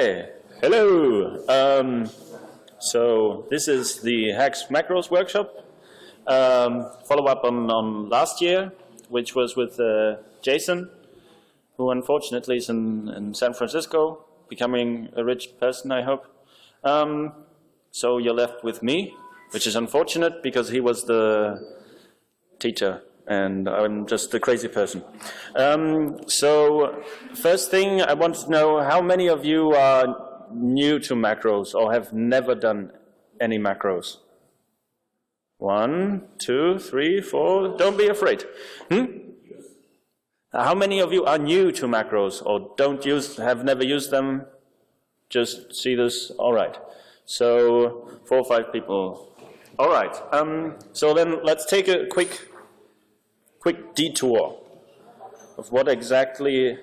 Okay, hello. So this is the Haxe Macro Workshop. Follow-up on last year, which was with Jason, who unfortunately is in San Francisco, becoming a rich person, I hope. So you're left with me, which is unfortunate because he was the teacher and I'm just a crazy person. So first thing, I want to know how many of you are new to macros or have never done any macros? 1, 2, 3, 4, don't be afraid. How many of you are new to macros or have never used them? Just see this, all right. So 4 or 5 people. All right, so then let's take a quick detour of what exactly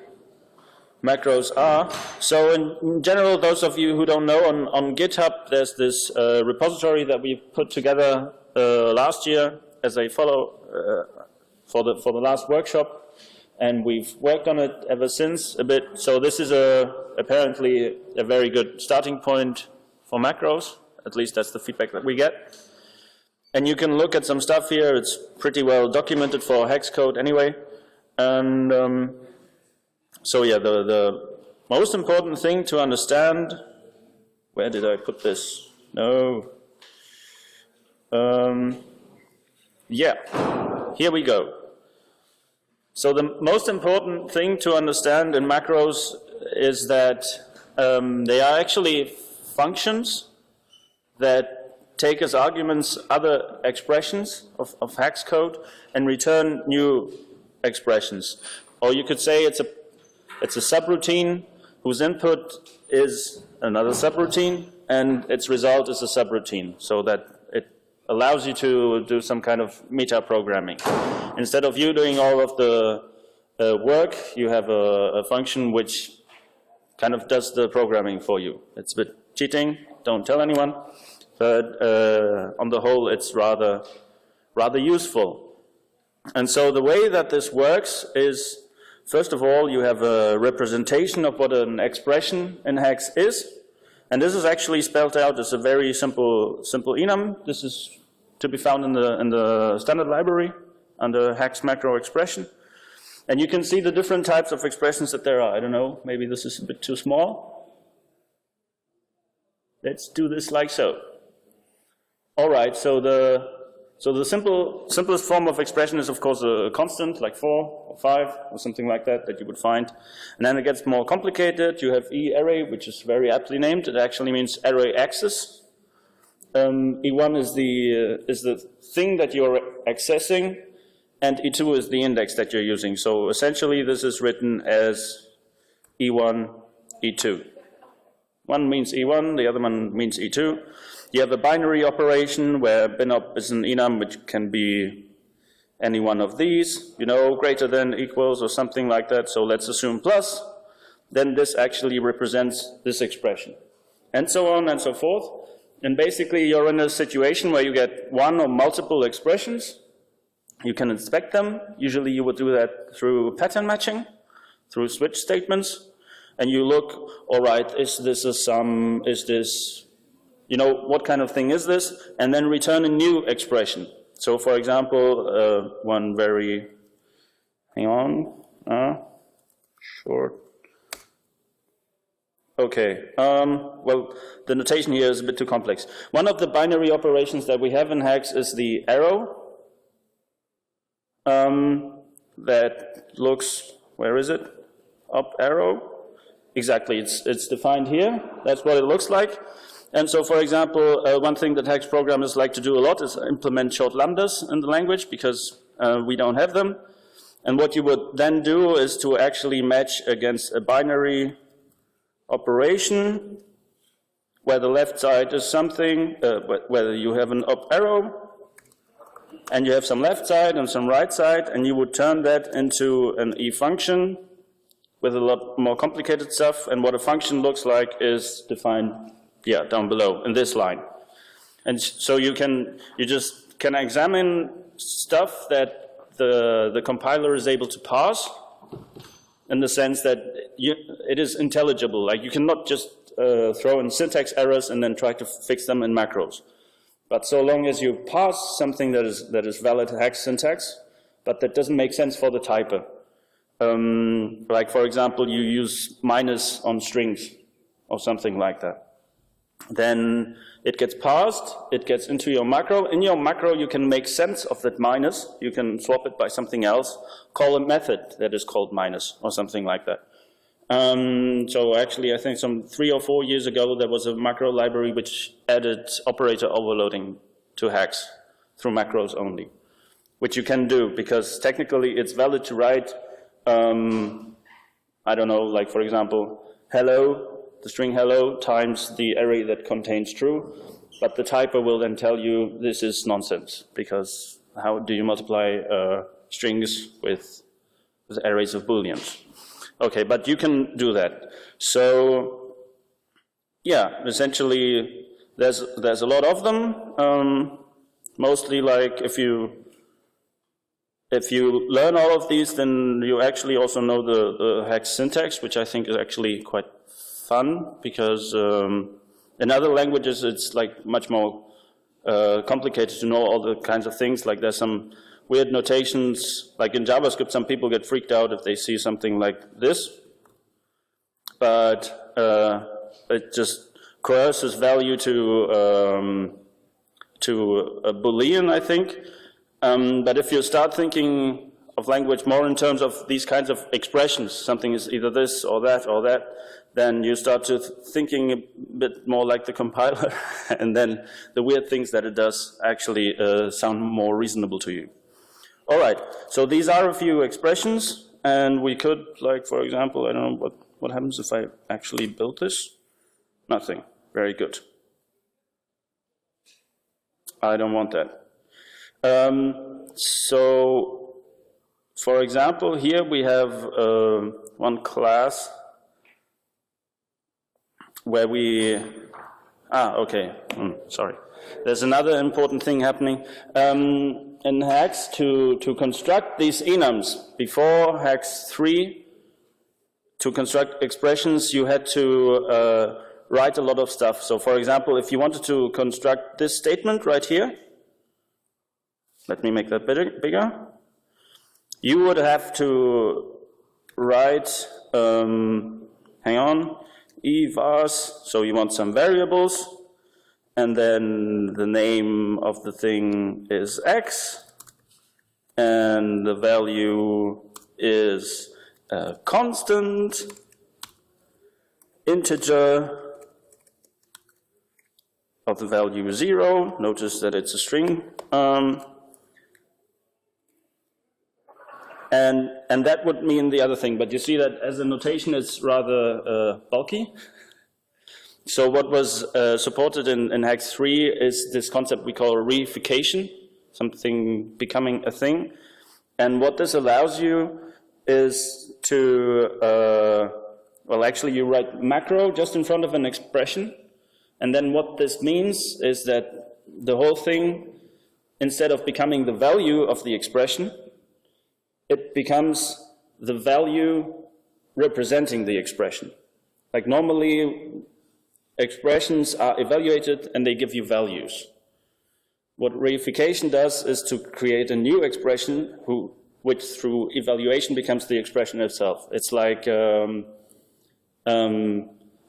macros are. So in general, those of you who don't know, on GitHub there's this repository that we put together last year as a follow for the last workshop, and we've worked on it ever since a bit. So this is apparently a very good starting point for macros. At least that's the feedback that we get. And you can look at some stuff here. It's pretty well documented for hex code anyway. And so yeah, the most important thing to understand, where did I put this? No. Yeah, here we go. So the most important thing to understand in macros is that they are actually functions that take as arguments other expressions of hex code and return new expressions. Or you could say it's a subroutine whose input is another subroutine and its result is a subroutine, so that it allows you to do some kind of meta programming. Instead of you doing all of the work, you have a function which kind of does the programming for you. It's a bit cheating, don't tell anyone. But on the whole, it's rather useful. And so the way that this works is, first of all, you have a representation of what an expression in hex is. And this is actually spelled out as a very simple enum. This is to be found in the standard library under Haxe Macro Expression. And you can see the different types of expressions that there are. I don't know, maybe this is a bit too small. Let's do this like so. All right, so the simplest form of expression is, of course, a constant, like 4 or 5 or something like that you would find. And then it gets more complicated. You have E-array, which is very aptly named. It actually means array access. E1 is the thing that you're accessing, and E2 is the index that you're using. So essentially, this is written as E1, E2. One means E1, the other one means E2. You have a binary operation where binop is an enum, which can be any one of these, greater than, equals, or something like that. So let's assume plus. Then this actually represents this expression. And so on and so forth. And basically, you're in a situation where you get one or multiple expressions. You can inspect them. Usually, you would do that through pattern matching, through switch statements. And you look, all right, is this a sum? Is this... what kind of thing is this? And then return a new expression. So, for example, one very, hang on, short. Okay, well, the notation here is a bit too complex. One of the binary operations that we have in Haxe is the arrow. That looks, where is it? Up arrow. Exactly, it's defined here. That's what it looks like. And so, for example, one thing that Haxe programmers like to do a lot is implement short lambdas in the language because we don't have them. And what you would then do is to actually match against a binary operation where the left side is something, where you have an up arrow, and you have some left side and some right side, and you would turn that into an E function with a lot more complicated stuff. And what a function looks like is defined down below in this line. And so you just can examine stuff that the compiler is able to parse in the sense that it is intelligible. Like you cannot just throw in syntax errors and then try to fix them in macros. But so long as you pass something that is valid hex syntax, but that doesn't make sense for the typer. Like for example, you use minus on strings or something like that. Then it gets passed, it gets into your macro. In your macro, you can make sense of that minus. You can swap it by something else, call a method that is called minus or something like that. So actually, I think some 3 or 4 years ago, there was a macro library which added operator overloading to Haxe through macros only, which you can do because technically it's valid to write, I don't know, like for example, hello, the string hello times the array that contains true, but the typer will then tell you this is nonsense because how do you multiply strings with arrays of booleans? Okay, but you can do that. So yeah, essentially there's a lot of them. Mostly like if you learn all of these, then you actually also know the Haxe syntax, which I think is actually quite fun because in other languages it's like much more complicated to know all the kinds of things. Like there's some weird notations, like in JavaScript some people get freaked out if they see something like this, but it just coerces value to a Boolean, I think. But if you start thinking of language more in terms of these kinds of expressions, something is either this or that, then you start to thinking a bit more like the compiler, and then the weird things that it does actually sound more reasonable to you. All right, so these are a few expressions, and we could, like, for example, I don't know, what happens if I actually build this? Nothing. Very good. I don't want that. So, for example, here we have one class where we... okay, sorry. There's another important thing happening. In Haxe, to construct these enums, before Haxe 3, to construct expressions, you had to write a lot of stuff. So for example, if you wanted to construct this statement right here, let me make that bigger, you would have to write, hang on, evars, so you want some variables, and then the name of the thing is x, and the value is a constant integer of the value 0. Notice that it's a string. And that would mean the other thing, but you see that as a notation it's rather bulky. So what was supported in Haxe 3 is this concept we call reification, something becoming a thing. And what this allows you is to, well, actually you write macro just in front of an expression. And then what this means is that the whole thing, instead of becoming the value of the expression, it becomes the value representing the expression. Like normally, expressions are evaluated and they give you values. What reification does is to create a new expression which through evaluation becomes the expression itself. It's like, in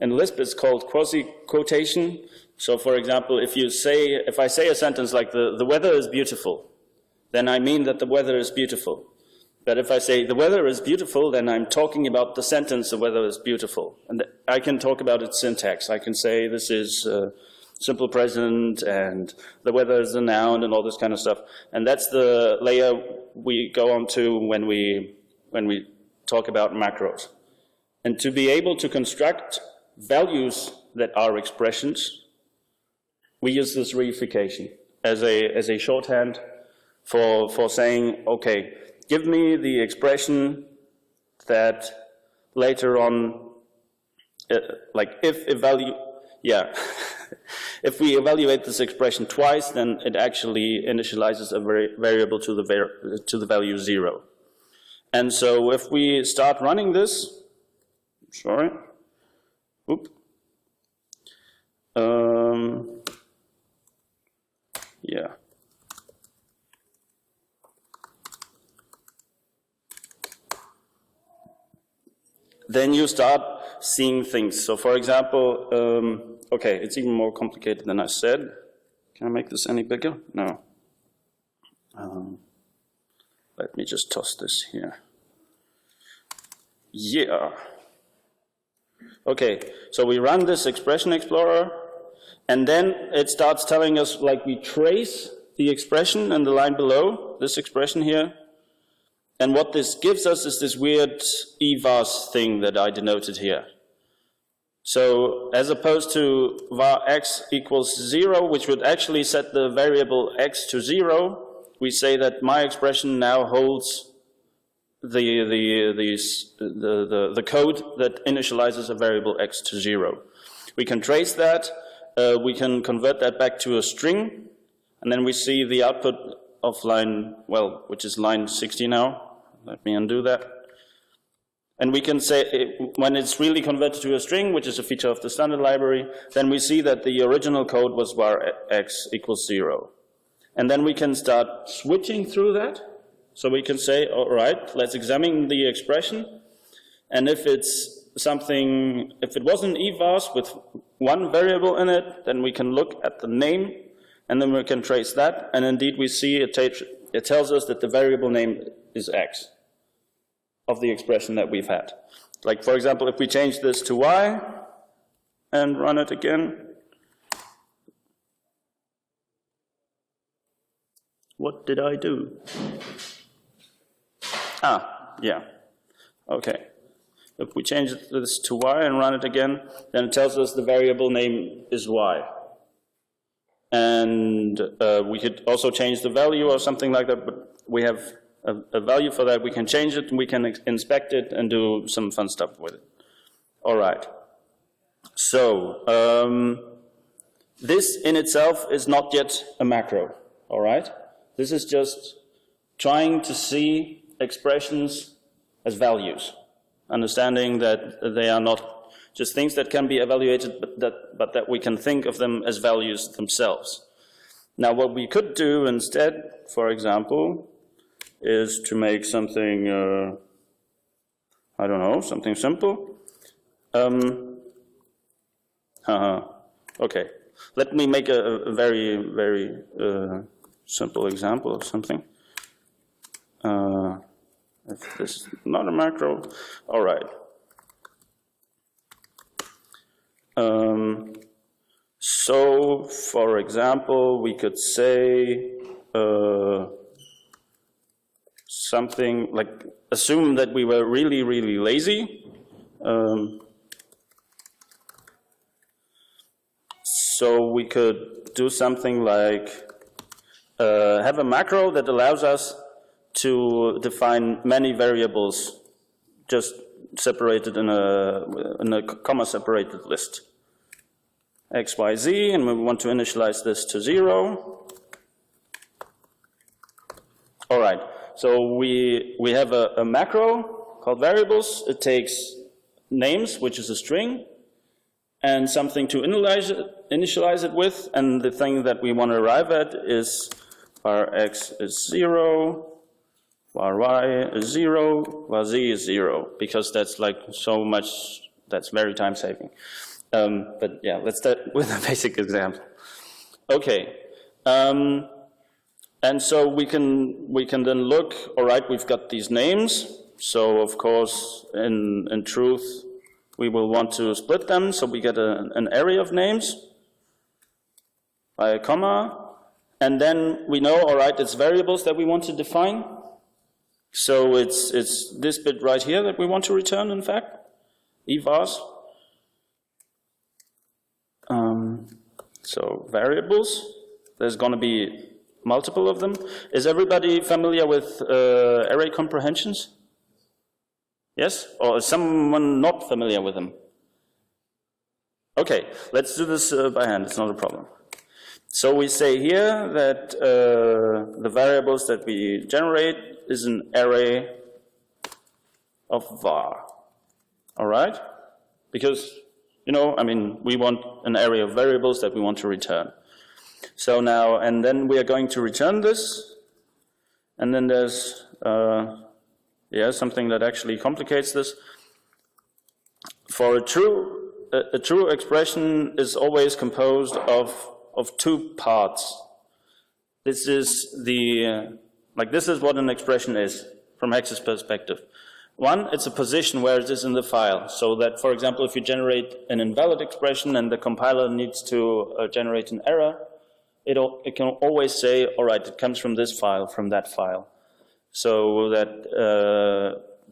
Lisp it's called Quasi Quotation. So for example, if I say a sentence like the weather is beautiful, then I mean that the weather is beautiful. But if I say the weather is beautiful, then I'm talking about the sentence the weather is beautiful. And I can talk about its syntax. I can say this is simple present and the weather is a noun and all this kind of stuff. And that's the layer we go on to when we talk about macros. And to be able to construct values that are expressions, we use this reification as a shorthand for saying, okay, give me the expression that later on, like if we evaluate this expression twice, then it actually initializes a variable to the value 0. And so if we start running this, sorry, Yeah. Then you start seeing things. So for example, okay, it's even more complicated than I said. Can I make this any bigger? No. Let me just toss this here. Yeah. Okay, so we run this expression explorer, and then it starts telling us, like, we trace the expression in the line below, this expression here. And what this gives us is this weird evars thing that I denoted here. So as opposed to var x equals 0, which would actually set the variable x to 0, we say that my expression now holds the code that initializes a variable x to 0. We can trace that, we can convert that back to a string, and then we see the output of line, well, which is line 60 now. Let me undo that. And we can say, when it's really converted to a string, which is a feature of the standard library, then we see that the original code was var x equals 0. And then we can start switching through that. So we can say, all right, let's examine the expression. And if it's something, if it was an evars with one variable in it, then we can look at the name, and then we can trace that. And indeed, we see it tells us that the variable name is x of the expression that we've had. Like, for example, if we change this to y and run it again, what did I do? Ah, yeah. Okay. If we change this to y and run it again, then it tells us the variable name is y. And we could also change the value or something like that, but we have a value for that. We can change it, and we can inspect it and do some fun stuff with it. All right. So this in itself is not yet a macro. All right. This is just trying to see expressions as values, understanding that they are not just things that can be evaluated, but that we can think of them as values themselves. Now, what we could do instead, for example, is to make something, I don't know, something simple. Okay, let me make a very, very simple example of something. If this is not a macro, all right. So, for example, we could say something like, assume that we were really, really lazy. So we could do something like have a macro that allows us to define many variables just separated in a comma-separated list. X, Y, Z, and we want to initialize this to 0. All right, so we have a macro called variables. It takes names, which is a string, and something to initialize it with, and the thing that we want to arrive at is var x is 0, var y is 0, var z is 0, because that's like so much, that's very time saving. But yeah, let's start with a basic example. Okay, and so we can then look, all right, we've got these names, so of course in truth we will want to split them, so we get an array of names by a comma, and then we know, all right, it's variables that we want to define. So it's this bit right here that we want to return, in fact, evars. So variables, there's going to be multiple of them. Is everybody familiar with array comprehensions? Yes? Or is someone not familiar with them? Okay, let's do this by hand, it's not a problem. So we say here that the variables that we generate is an array of var. All right? Because You know, I mean, we want an array of variables that we want to return. So now, and then we are going to return this, and then there's something that actually complicates this. For a true expression is always composed of two parts. This is this is what an expression is from Haxe's perspective. One, it's a position where it is in the file, so that, for example, if you generate an invalid expression and the compiler needs to generate an error, it can always say, all right, it comes from this file, from that file, so that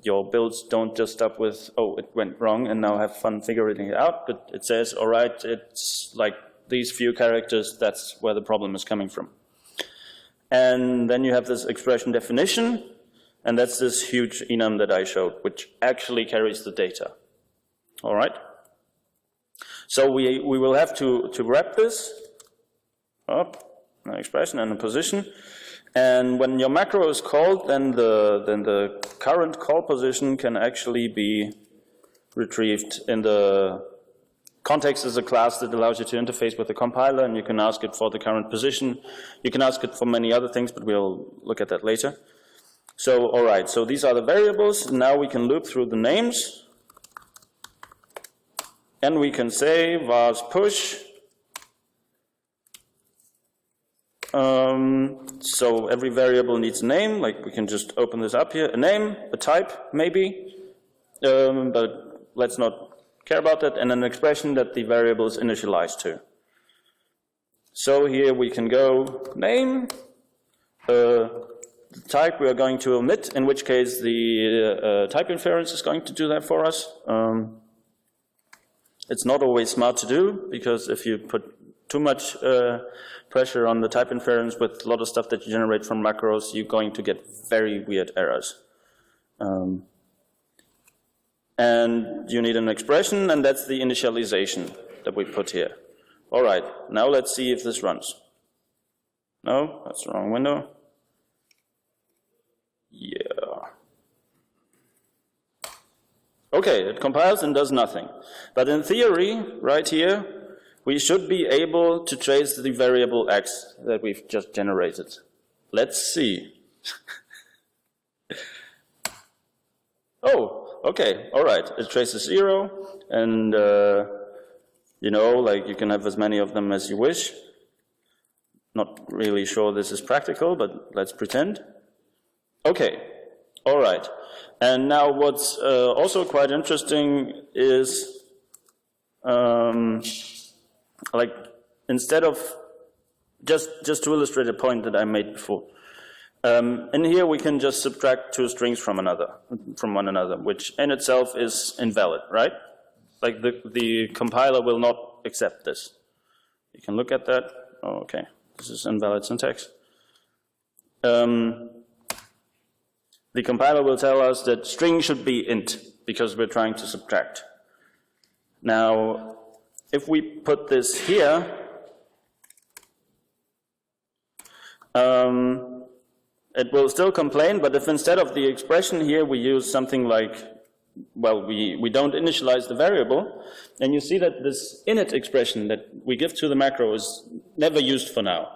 your builds don't just stop with, oh, it went wrong, and now have fun figuring it out, but it says, all right, it's like these few characters, that's where the problem is coming from. And then you have this expression definition, and that's this huge enum that I showed, which actually carries the data. All right? So we will have to wrap this up, an expression and a position. And when your macro is called, then the current call position can actually be retrieved in the context is a class that allows you to interface with the compiler, and you can ask it for the current position. You can ask it for many other things, but we'll look at that later. So, all right, so these are the variables. Now we can loop through the names. And we can say vars push. So every variable needs a name. Like we can just open this up here. A name, a type, maybe. But let's not care about that. And an expression that the variable is initialized to. So here we can go name. The type we are going to omit, in which case the type inference is going to do that for us. It's not always smart to do, because if you put too much pressure on the type inference with a lot of stuff that you generate from macros, you're going to get very weird errors. And you need an expression, and that's the initialization that we put here. All right, now let's see if this runs. No, that's the wrong window. Yeah. Okay, it compiles and does nothing. But in theory, right here, we should be able to trace the variable x that we've just generated. Let's see. Oh, okay, all right. It traces 0, and you know, like you can have as many of them as you wish. Not really sure this is practical, but let's pretend. Okay, all right. And now what's also quite interesting is, like, instead of, just to illustrate a point that I made before, in here we can just subtract two strings from one another, which in itself is invalid, right? Like the compiler will not accept this. You can look at that. Oh, okay, this is invalid syntax. The compiler will tell us that string should be int, because we're trying to subtract. Now, if we put this here, it will still complain, but if instead of the expression here we use something like, well, we don't initialize the variable, then you see that this init expression that we give to the macro is never used for now,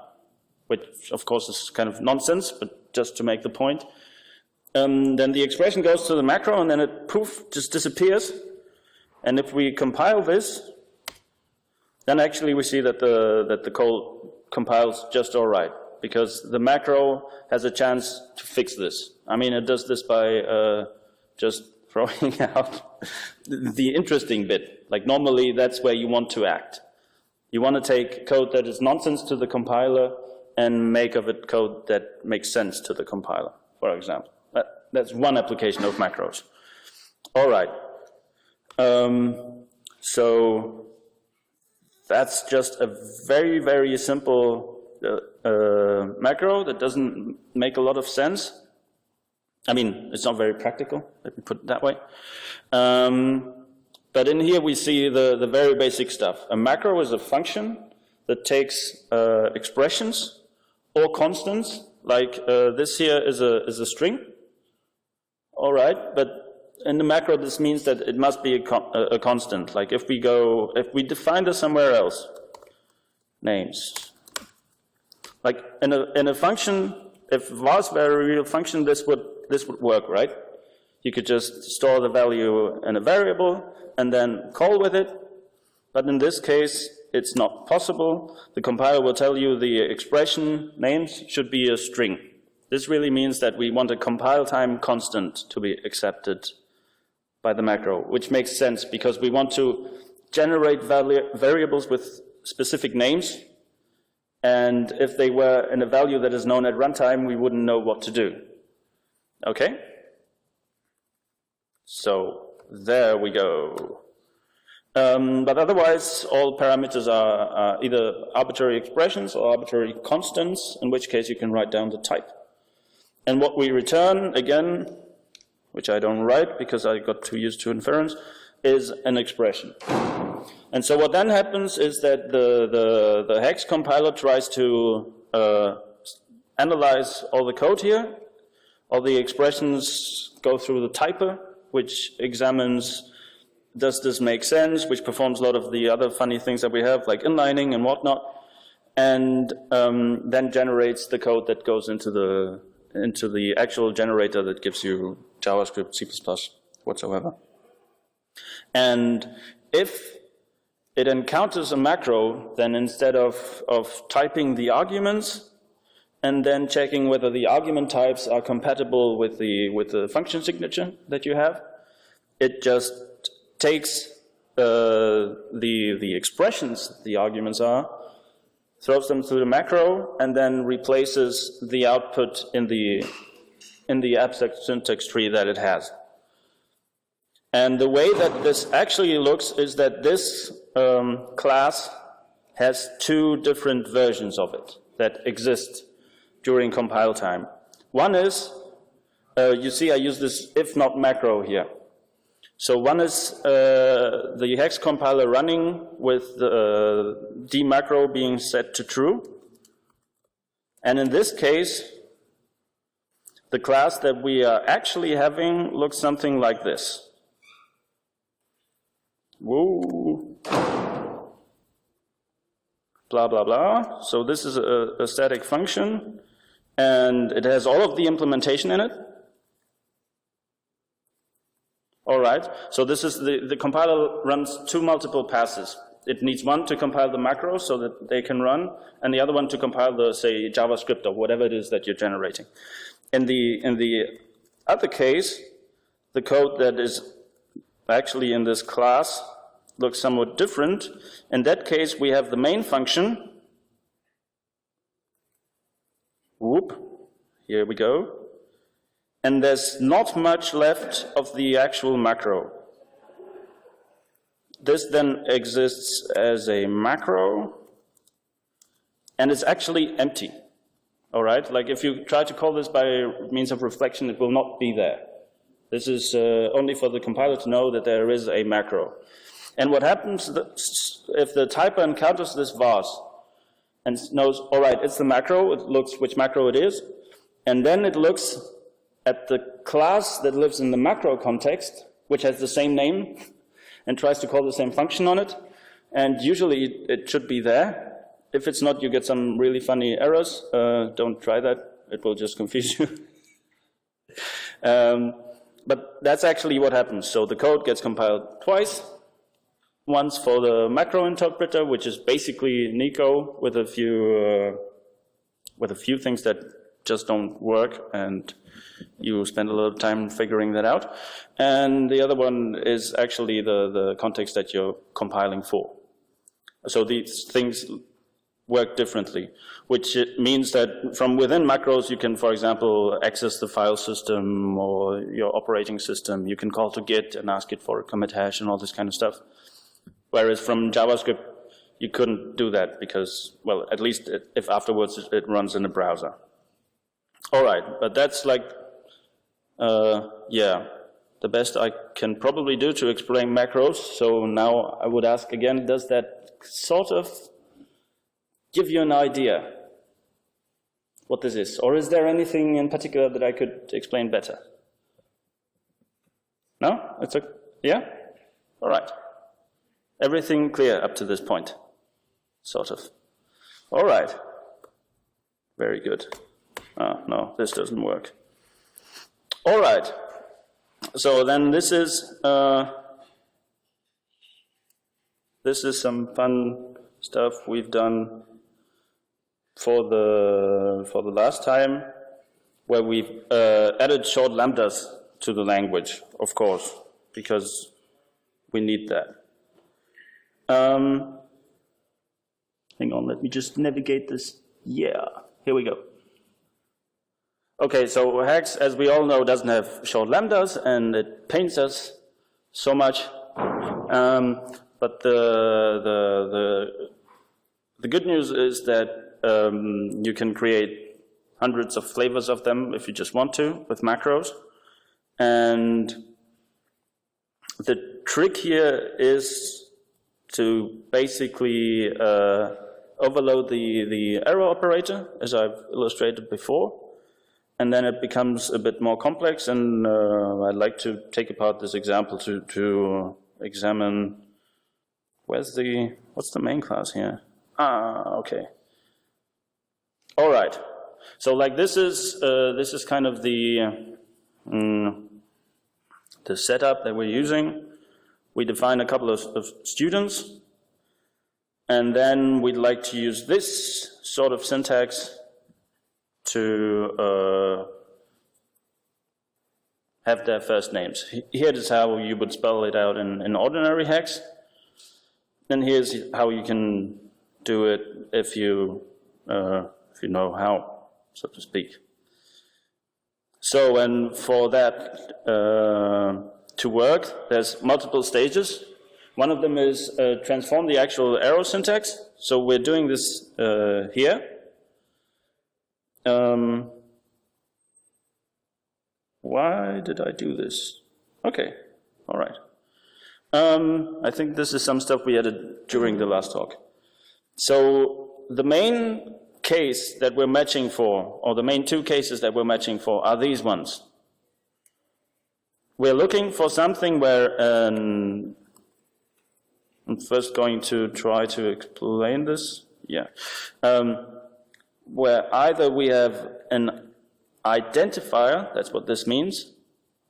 which of course is kind of nonsense, but just to make the point. Then the expression goes to the macro, and then it, poof, just disappears. And if we compile this, then actually we see that the code compiles just all right, because the macro has a chance to fix this. I mean, it does this by just throwing out the interesting bit. Like normally, that's where you want to act. You want to take code that is nonsense to the compiler and make of it code that makes sense to the compiler, for example. That's one application of macros. All right. So that's just a very, very simple macro that doesn't make a lot of sense. I mean, it's not very practical, let me put it that way. But in here we see the very basic stuff. A macro is a function that takes expressions or constants, like this here is a string. All right, but in the macro, this means that it must be a constant. Like if we define this somewhere else, names. Like in a function, if was were a real function, this would work, right? You could just store the value in a variable and then call with it. But in this case, it's not possible. The compiler will tell you the expression names should be a string. This really means that we want a compile time constant to be accepted by the macro, which makes sense because we want to generate variables with specific names. And if they were in a value that is known at runtime, we wouldn't know what to do. Okay? So there we go. But otherwise, all parameters are either arbitrary expressions or arbitrary constants, in which case you can write down the type. And what we return, again, which I don't write because I got too used to inference, is an expression. And so what then happens is that the Haxe compiler tries to analyze all the code here. All the expressions go through the typer, which examines, does this make sense, which performs a lot of the other funny things that we have, like inlining and whatnot, and then generates the code that goes into the actual generator that gives you JavaScript, C++, whatsoever. And if it encounters a macro, then instead of typing the arguments and then checking whether the argument types are compatible with the function signature that you have, it just takes the expressions the arguments are, throws them through the macro, and then replaces the output in the abstract syntax tree that it has. And the way that this actually looks is that this class has two different versions of it that exist during compile time. One is, you see I use this if not macro here. So one is the Haxe compiler running with the d macro being set to true. And in this case, the class that we are actually having looks something like this. Whoa. Blah, blah, blah. So this is a static function, and it has all of the implementation in it. All right, so this is the compiler runs two multiple passes. It needs one to compile the macros so that they can run, and the other one to compile the, say, JavaScript or whatever it is that you're generating. In the other case, the code that is actually in this class looks somewhat different. In that case, we have the main function. Whoop, here we go. And there's not much left of the actual macro. This then exists as a macro, and it's actually empty. All right, like if you try to call this by means of reflection, it will not be there. This is only for the compiler to know that there is a macro. And what happens if the typer encounters this vars and knows, all right, it's the macro, it looks which macro it is, and then it looks at the class that lives in the macro context, which has the same name, and tries to call the same function on it, and usually it should be there. If it's not, you get some really funny errors. Don't try that, it will just confuse you. But that's actually what happens. So the code gets compiled twice. Once for the macro interpreter, which is basically Nico with a few things that just don't work, and you spend a lot of time figuring that out. And the other one is actually the context that you're compiling for. So these things work differently, which means that from within macros you can, for example, access the file system or your operating system. You can call to Git and ask it for a commit hash and all this kind of stuff. Whereas from JavaScript, you couldn't do that because, well, at least if afterwards it runs in a browser. All right, but that's like, yeah, the best I can probably do to explain macros. So now I would ask again, does that sort of give you an idea what this is? Or is there anything in particular that I could explain better? No? It's yeah? All right. Everything clear up to this point, sort of. All right. Very good. Oh, no, this doesn't work. All right. So then this is some fun stuff we've done for the last time, where we've added short lambdas to the language, of course, because we need that. Hang on, let me just navigate this. Yeah, here we go. Okay, so Haxe, as we all know, doesn't have short lambdas, and it pains us so much. But the good news is that you can create hundreds of flavors of them if you just want to with macros. And the trick here is to basically overload the arrow operator, as I've illustrated before. And then it becomes a bit more complex, and I'd like to take apart this example to examine what's the main class here? Okay. All right. So like this is kind of the setup that we're using. We define a couple of students, and then we'd like to use this sort of syntax to have their first names. Here is how you would spell it out in ordinary Haxe. And here's how you can do it if you know how, so to speak. So, and for that to work, there's multiple stages. One of them is transform the actual arrow syntax. So we're doing this here. Why did I do this? Okay, all right. I think this is some stuff we added during the last talk. So the main case that we're matching for, or the main two cases that we're matching for, are these ones. We're looking for something where, I'm first going to try to explain this. Yeah. Where either we have an identifier, that's what this means,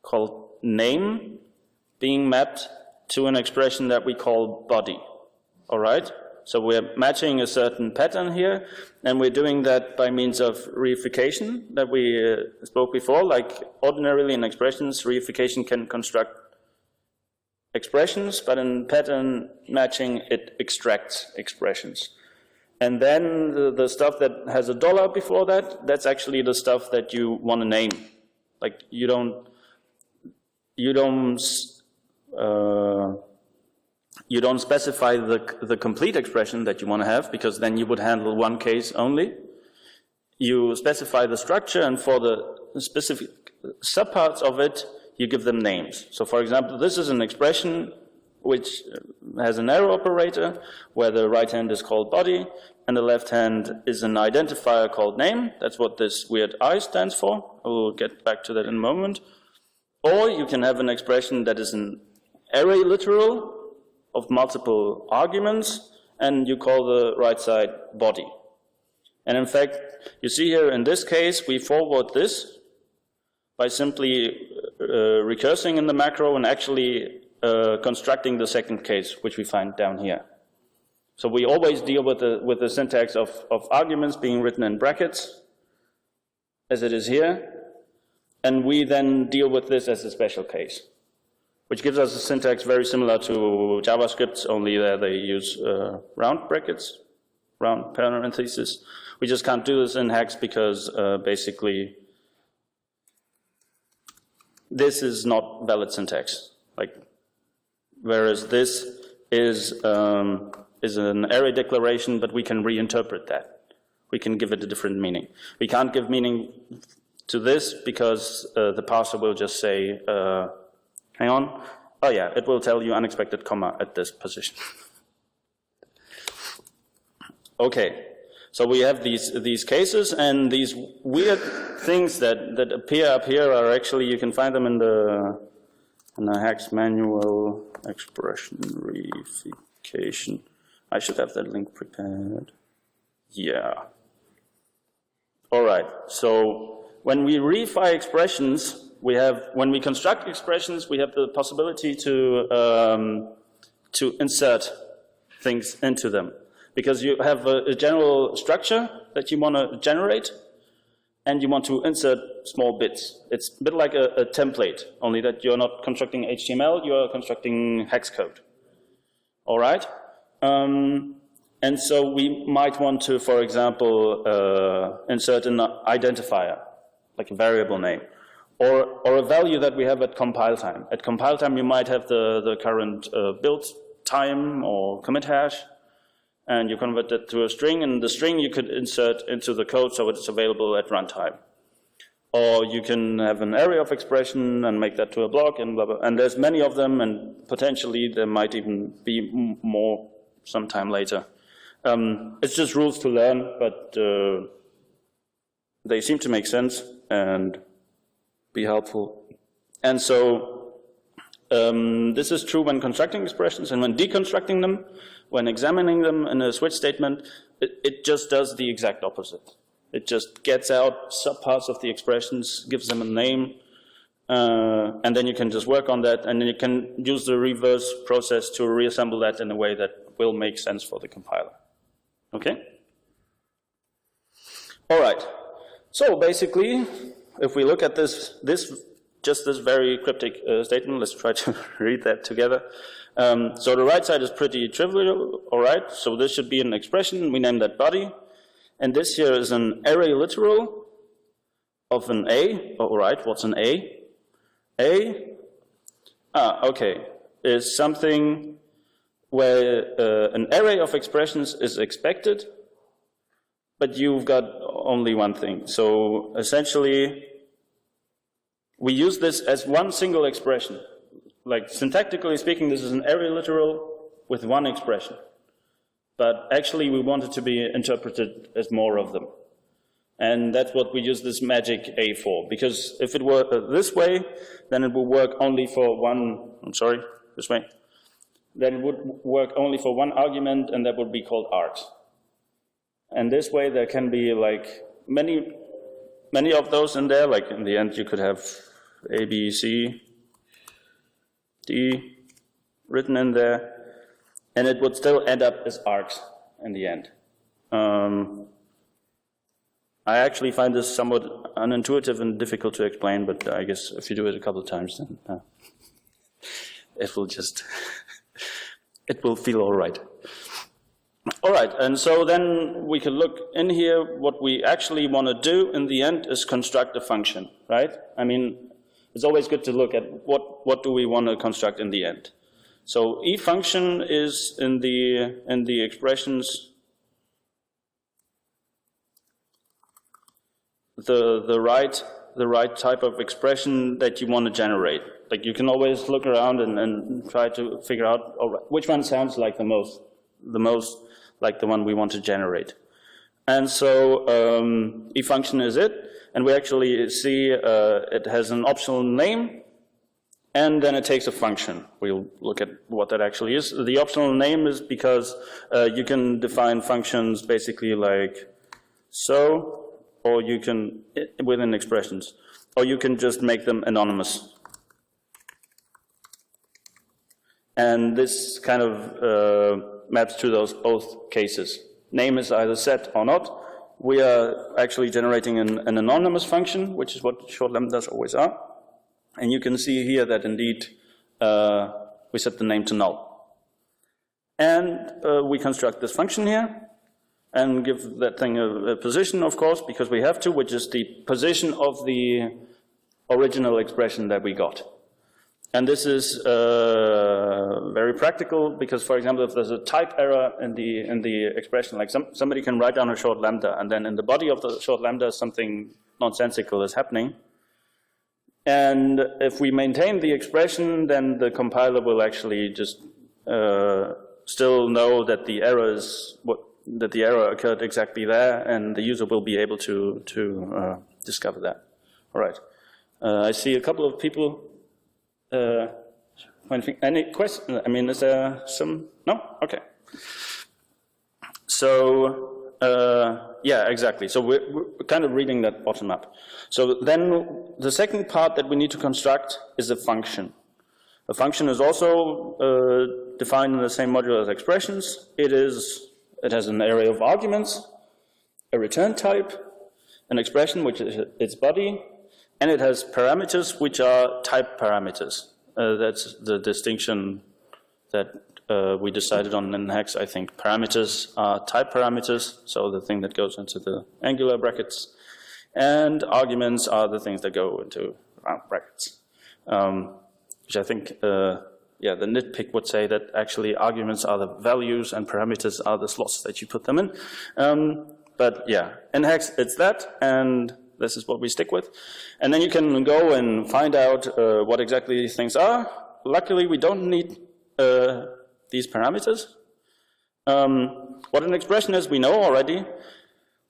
called name, being mapped to an expression that we call body. All right? So we're matching a certain pattern here, and we're doing that by means of reification that we spoke before. Like ordinarily in expressions, reification can construct expressions, but in pattern matching, it extracts expressions. And then the stuff that has a dollar before that, that's actually the stuff that you want to name. Like you don't specify the complete expression that you want to have, because then you would handle one case only. You specify the structure, and for the specific subparts of it, you give them names. So for example, this is an expression which has an arrow operator, where the right hand is called body, and the left hand is an identifier called name. That's what this weird I stands for. I will get back to that in a moment. Or you can have an expression that is an array literal of multiple arguments, and you call the right side body. And in fact, you see here in this case, we forward this by simply recursing in the macro and actually constructing the second case, which we find down here. So we always deal with the syntax of arguments being written in brackets, as it is here, and we then deal with this as a special case, which gives us a syntax very similar to JavaScript, only there they use round brackets, round parentheses. We just can't do this in Haxe because basically this is not valid syntax. Like, whereas this is an array declaration, but we can reinterpret that. We can give it a different meaning. We can't give meaning to this because the parser will just say, hang on, oh yeah, it will tell you unexpected comma at this position. Okay, so we have these cases, and these weird things that appear up here are actually, you can find them in And a Haxe manual expression reification. I should have that link prepared. Yeah. All right. So when we reify expressions, when we construct expressions, we have the possibility to insert things into them, because you have a general structure that you want to generate, and you want to insert small bits. It's a bit like a template, only that you're not constructing HTML, you're constructing hex code. All right? And so we might want to, for example, insert an identifier, like a variable name, or a value that we have at compile time. At compile time, you might have the current build time or commit hash, and you convert that to a string, and the string you could insert into the code so it's available at runtime. Or you can have an array of expression and make that to a block, and blah, blah. And there's many of them, and potentially there might even be more sometime later. It's just rules to learn, but they seem to make sense and be helpful. And so this is true when constructing expressions, and when deconstructing them, when examining them in a switch statement, it just does the exact opposite. It just gets out subparts of the expressions, gives them a name, and then you can just work on that, and then you can use the reverse process to reassemble that in a way that will make sense for the compiler. Okay? All right. So basically, if we look at this very cryptic statement, let's try to read that together. So the right side is pretty trivial, all right? So this should be an expression, we name that body. And this here is an array literal of an A. All right, what's an A? A, okay, is something where an array of expressions is expected, but you've got only one thing. So essentially, we use this as one single expression. Like syntactically speaking, this is an array literal with one expression. But actually, we want it to be interpreted as more of them. And that's what we use this magic A for. Because if it were this way, then it would work only for one, this way. Then it would work only for one argument, and that would be called args. And this way, there can be like many of those in there. Like in the end, you could have A, B, C, D written in there. And it would still end up as args in the end. I actually find this somewhat unintuitive and difficult to explain, but I guess if you do it a couple of times, then it will just, it will feel all right. All right, and so then we can look in here. What we actually want to do in the end is construct a function, right? I mean, it's always good to look at what do we want to construct in the end. So E function is in the expressions the right type of expression that you want to generate. Like you can always look around and try to figure out which one sounds like the most like the one we want to generate. And so E function is it, and we actually see it has an optional name. And then it takes a function. We'll look at what that actually is. The optional name is because you can define functions basically like so, or you can, within expressions, or you can just make them anonymous. And this kind of maps to those both cases. Name is either set or not. We are actually generating an anonymous function, which is what short lambdas always are. And you can see here that indeed we set the name to null. And we construct this function here and give that thing a position, of course, because we have to, which is the position of the original expression that we got. And this is very practical because, for example, if there's a type error in the expression, like somebody can write down a short lambda, and then in the body of the short lambda something nonsensical is happening. And if we maintain the expression, then the compiler will actually just still know that the error occurred exactly there, and the user will be able to discover that. All right. I see a couple of people Any question? I mean, is there some? No? Okay. So, yeah, exactly. So we're kind of reading that bottom up. So then the second part that we need to construct is a function. A function is also defined in the same module as expressions. It has an array of arguments, a return type, an expression which is its body, and it has parameters which are type parameters. That's the distinction that we decided on in Haxe, I think. Parameters are type parameters, so the thing that goes into the angular brackets, and arguments are the things that go into round brackets. Which I think, yeah, the nitpick would say that actually arguments are the values and parameters are the slots that you put them in. But yeah, in Haxe it's that, and this is what we stick with. And then you can go and find out what exactly these things are. Luckily, we don't need these parameters. What an expression is, we know already.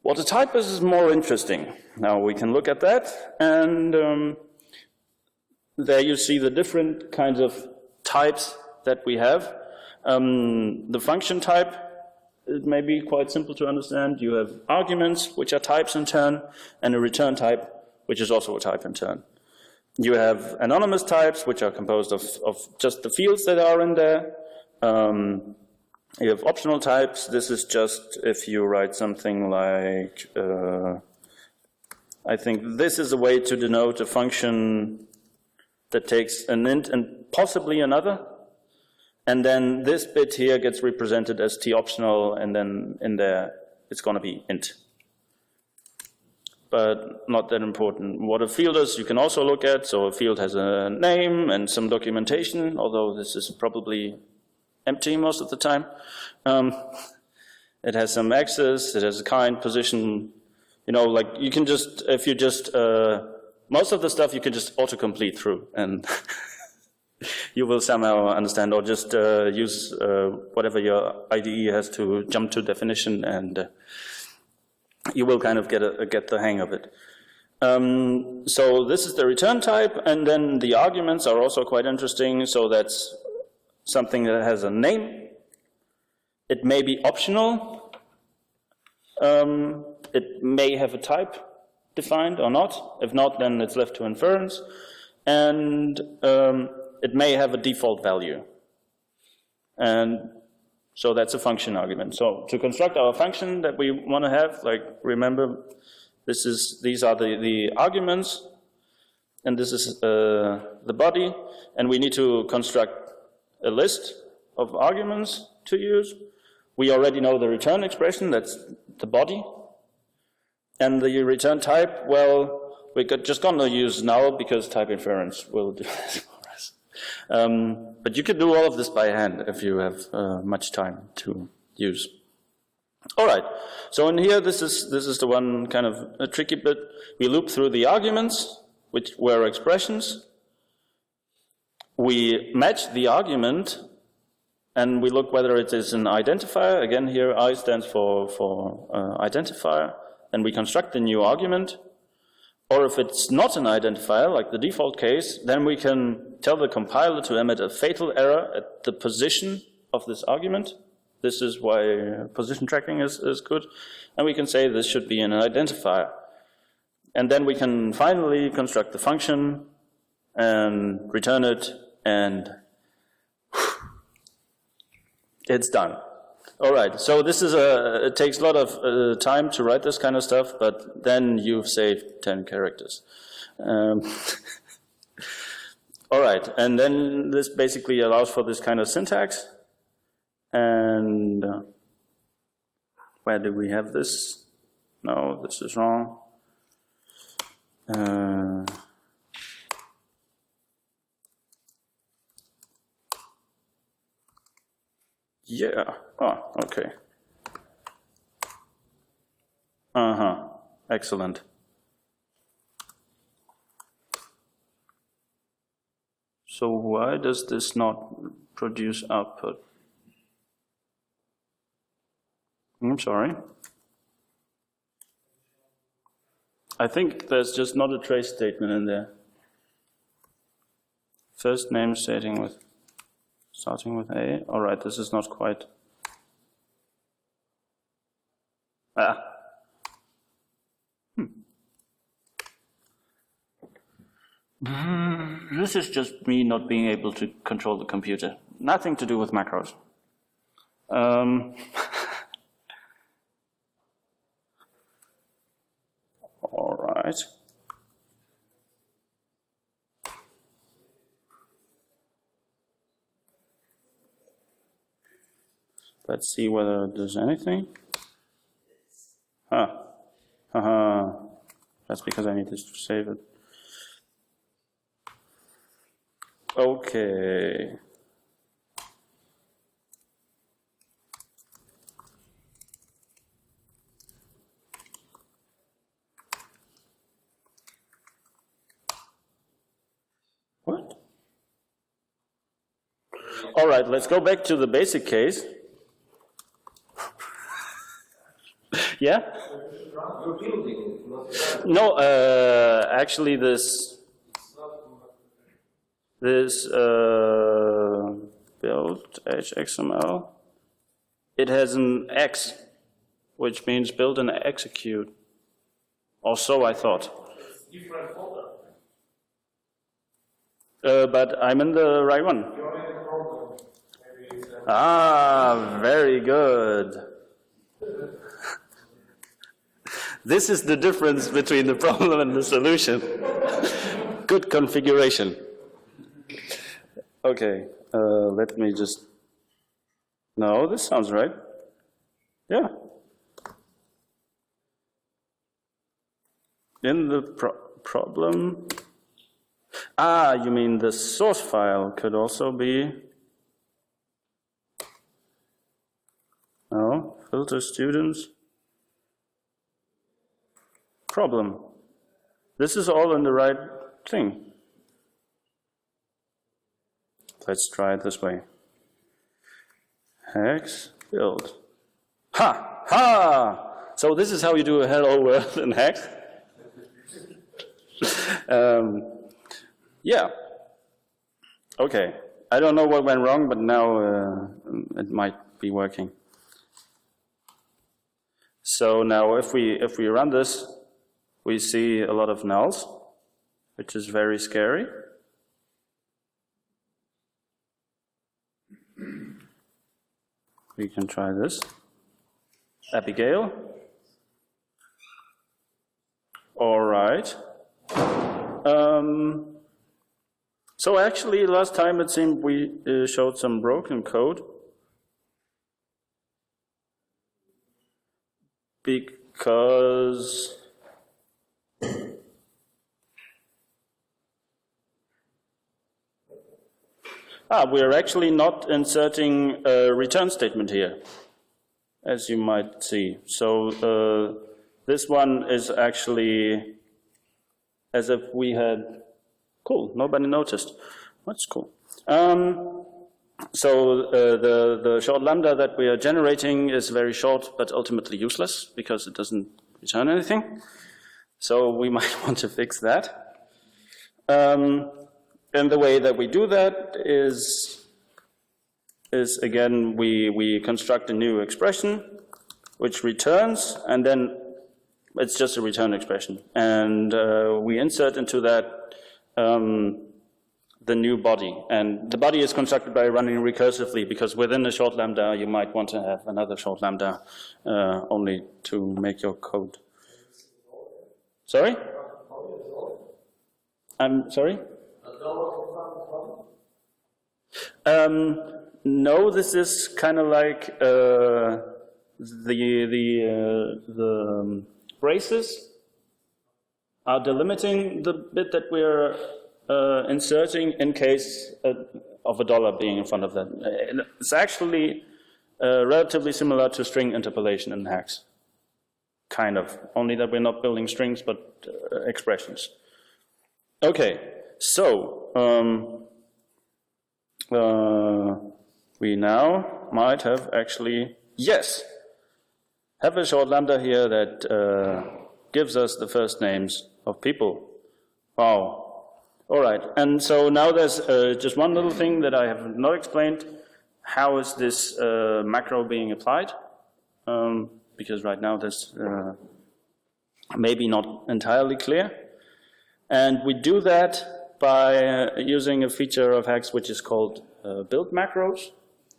What a type is more interesting. Now we can look at that, and there you see the different kinds of types that we have. The function type, it may be quite simple to understand. You have arguments, which are types in turn, and a return type, which is also a type in turn. You have anonymous types, which are composed of just the fields that are in there. You have optional types. This is just if you write something like, I think this is a way to denote a function that takes an int and possibly another. And then this bit here gets represented as t optional, and then in there it's going to be int. But not that important. What a field is, you can also look at. So a field has a name and some documentation, although this is probably empty most of the time. It has some axis, it has a kind, position. You know, like you can just, if you just, most of the stuff you can just autocomplete through, and you will somehow understand, or just use whatever your IDE has to jump to definition, and you will kind of get the hang of it. So this is the return type, and then the arguments are also quite interesting. So that's something that has a name. It may be optional. It may have a type defined or not. If not, then it's left to inference. And it may have a default value. And so that's a function argument. So to construct our function that we want to have, like, remember, these are the arguments, and this is the body, and we need to construct a list of arguments to use. We already know the return expression, that's the body. And the return type, well, we're just going to use null because type inference will do this for us. But you can do all of this by hand if you have much time to use. All right, so in here, this is the one kind of a tricky bit. We loop through the arguments, which were expressions. We match the argument, and we look whether it is an identifier. Again, here I stands for identifier, and we construct a new argument. Or if it's not an identifier, like the default case, then we can tell the compiler to emit a fatal error at the position of this argument. This is why position tracking is good. And we can say this should be an identifier. And then we can finally construct the function and return it, and it's done. All right, so this is it takes a lot of time to write this kind of stuff, but then you've saved 10 characters. All right, and then this basically allows for this kind of syntax. And where do we have this? No, this is wrong. Yeah. Oh, okay. Excellent. So why does this not produce output? I'm sorry. I think there's just not a trace statement in there. First name starting with starting with A. All right, this is not quite. This is just me not being able to control the computer. Nothing to do with macros. All right. Let's see whether there's anything. That's because I need to save it. Okay. What? All right, let's go back to the basic case. Yeah? You're building it, not No, actually this build HXML, it has an X, which means build and execute. Or so I thought. different folder. But I'm in the right one. You're in the problem. Maybe it's Very good. This is the difference between the problem and the solution. Good configuration. Okay, let me just. No, this sounds right. Yeah. In the problem. You mean the source file could also be. No, filter students. Problem. This is all in the right thing. Let's try it this way. Hex build. Ha! Ha! So this is how you do a hello world in Hex. Yeah. Okay. I don't know what went wrong, but now it might be working. So now if we run this, we see a lot of nulls, which is very scary. We can try this. Abigail. All right. So actually, last time it seemed we showed some broken code. Because we're actually not inserting a return statement here, as you might see. So this one is actually as if we had, cool, nobody noticed. That's cool. So the short lambda that we are generating is very short, but ultimately useless because it doesn't return anything. So we might want to fix that. And the way that we do that is again, we construct a new expression which returns, and then it's just a return expression. And we insert into that the new body. And the body is constructed by running recursively, because within a short lambda, you might want to have another short lambda only to make your code. Sorry? I'm sorry? No, this is kind of like the braces are delimiting the bit that we're inserting in case of a dollar being in front of that. It's actually relatively similar to string interpolation in Haxe. Kind of. Only that we're not building strings, but expressions. Okay, so we now might have actually, yes, have a short lambda here that gives us the first names of people. Wow. All right, and so now there's just one little thing that I have not explained. How is this macro being applied? Because right now that's maybe not entirely clear. And we do that by using a feature of Haxe which is called build macros,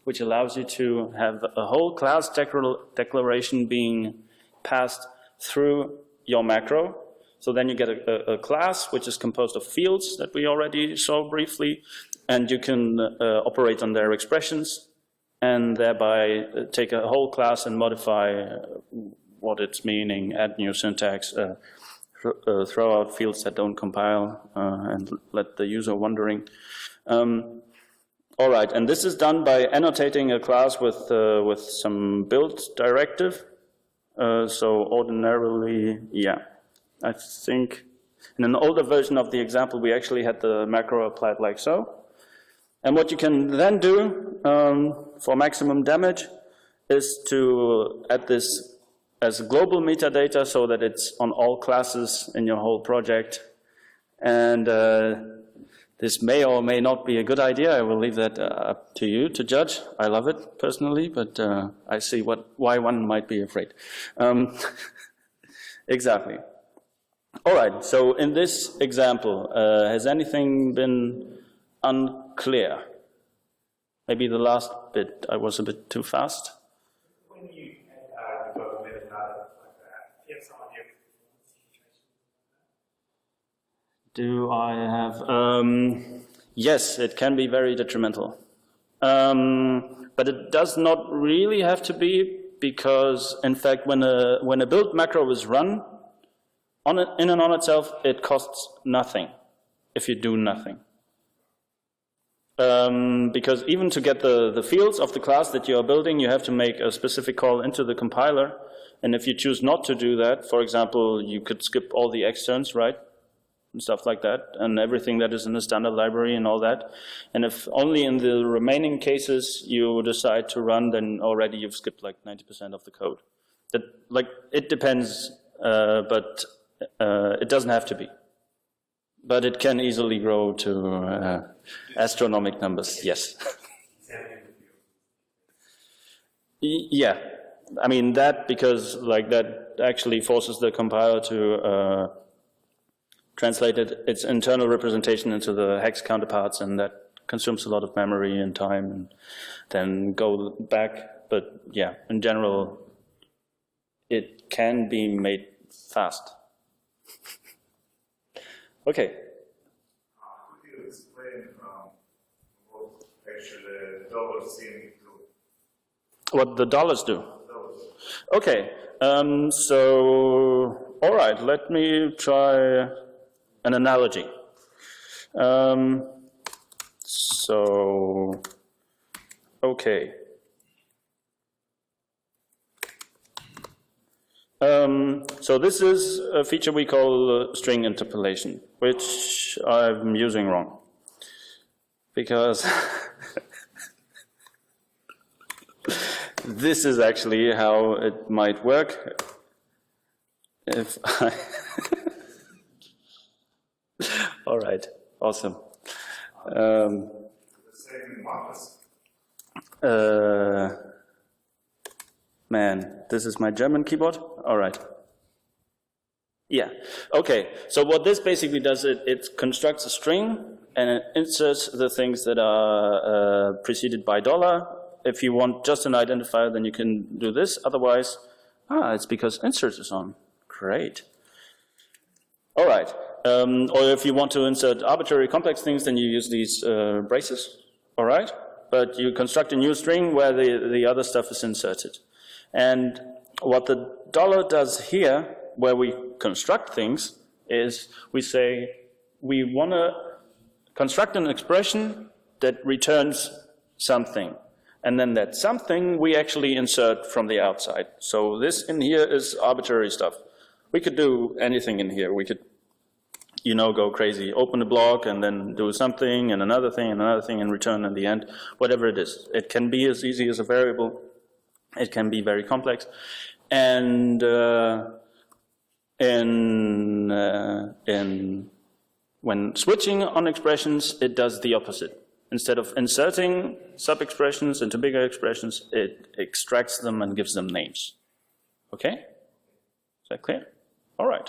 which allows you to have a whole class declaration being passed through your macro. So then you get a class which is composed of fields that we already saw briefly, and you can operate on their expressions and thereby take a whole class and modify what it's meaning, add new syntax, throw out fields that don't compile, and let the user wondering. All right, and this is done by annotating a class with some build directive. So ordinarily, yeah. I think in an older version of the example, we actually had the macro applied like so. And what you can then do for maximum damage is to add this as global metadata so that it's on all classes in your whole project. And this may or may not be a good idea. I will leave that up to you to judge. I love it personally, but I see why one might be afraid. Exactly. All right, so in this example, has anything been unclear? Maybe the last bit, I was a bit too fast. When you develop metadata like that, do you have some idea of the situation? Do I have? Yes, it can be very detrimental. But it does not really have to be, because in fact when a build macro is run, in and on itself, it costs nothing if you do nothing. Because even to get the fields of the class that you are building, you have to make a specific call into the compiler. And if you choose not to do that, for example, you could skip all the externs, right? And stuff like that, and everything that is in the standard library and all that. And if only in the remaining cases you decide to run, then already you've skipped like 90% of the code. It depends, but it doesn't have to be. But it can easily grow to astronomical numbers, yes. Yeah, I mean that because that actually forces the compiler to translate its internal representation into the hex counterparts, and that consumes a lot of memory and time, and then go back. But yeah, in general, it can be made fast. Okay. Could you explain what actually the dollars seem to? What the dollars do? Okay. So, all right. Let me try an analogy. Okay. So this is a feature we call string interpolation, which I'm using wrong. Because this is actually how it might work if I... All right, awesome. The same markers. Man, this is my German keyboard? All right. Yeah, okay. So what this basically does, it constructs a string and it inserts the things that are preceded by $. If you want just an identifier, then you can do this. Otherwise, it's because insert is on. Great. All right. Or if you want to insert arbitrary complex things, then you use these braces. All right. But you construct a new string where the other stuff is inserted. And what the $. Does here, where we construct things, is we say we want to construct an expression that returns something. And then that something we actually insert from the outside. So this in here is arbitrary stuff. We could do anything in here. We could, go crazy. Open a block and then do something and another thing and return in the end, whatever it is. It can be as easy as a variable. It can be very complex. And in When switching on expressions, it does the opposite. Instead of inserting sub-expressions into bigger expressions, it extracts them and gives them names. Okay? Is that clear? All right.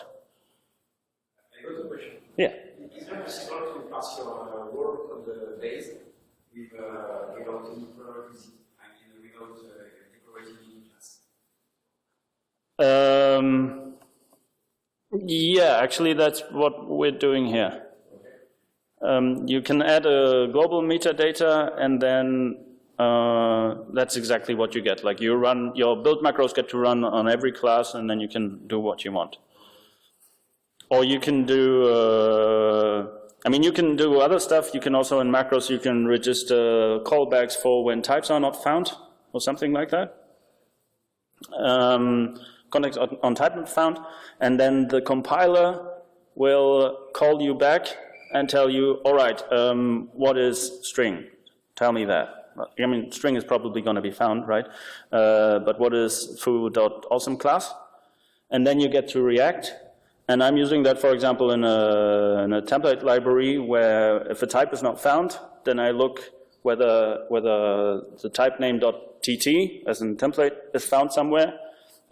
I got a question. Yeah. Is it possible to pass your work on the base without any prerequisite and without decorating in class? Yeah, actually that's what we're doing here. You can add a global metadata, and then that's exactly what you get. Like you run, your build macros get to run on every class, and then you can do what you want. Or you can do, I mean, you can do other stuff. You can also, in macros, you can register callbacks for when types are not found, or something like that. Context on type not found, and then the compiler will call you back and tell you, all right, what is string? Tell me that. I mean, string is probably going to be found, right? But what is foo.awesome class? And then you get to React. And I'm using that, for example, in a template library where if a type is not found, then I look whether the type name.tt, as in template, is found somewhere.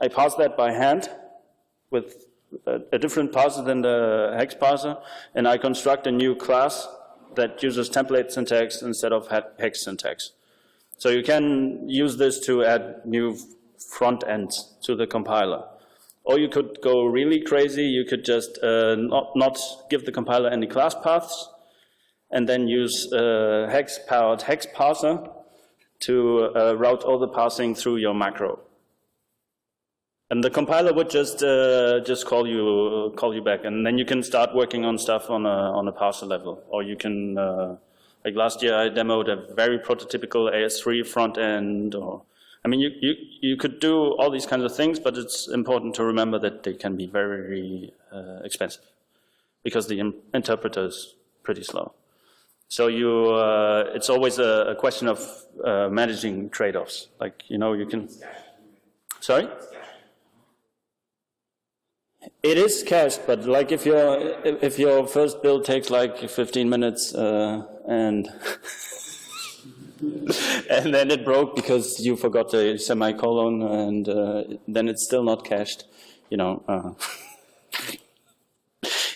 I parse that by hand with a different parser than the hex parser, and I construct a new class that uses template syntax instead of hex syntax. So you can use this to add new front ends to the compiler. Or you could go really crazy. You could just not give the compiler any class paths, and then use hex-powered hex parser to route all the parsing through your macro. And the compiler would just call you back, and then you can start working on stuff on a parser level. Or you can, like last year, I demoed a very prototypical AS3 front end. Or, I mean, you could do all these kinds of things, but it's important to remember that they can be very expensive because the interpreter is pretty slow. So it's always a question of managing trade-offs. Like, you know, you can. Sorry. It is cached, but like if your first build takes like 15 minutes and and then it broke because you forgot a semicolon, and then it's still not cached, you know,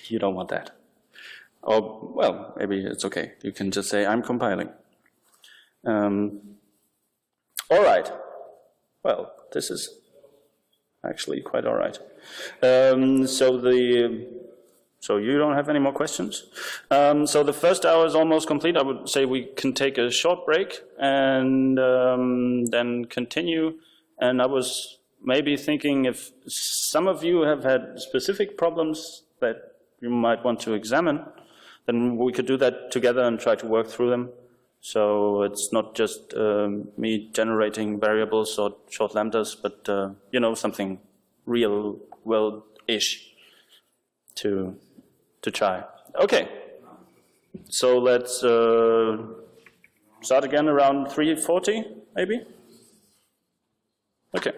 you don't want that. Or well, maybe it's okay. You can just say I'm compiling. All right. Well, this is actually quite all right. So you don't have any more questions? So the first hour is almost complete. I would say we can take a short break and then continue. And I was maybe thinking if some of you have had specific problems that you might want to examine, then we could do that together and try to work through them. So it's not just me generating variables or short lambdas, but you know, something real world-ish to try. Okay, so let's start again around 3:40, maybe? Okay.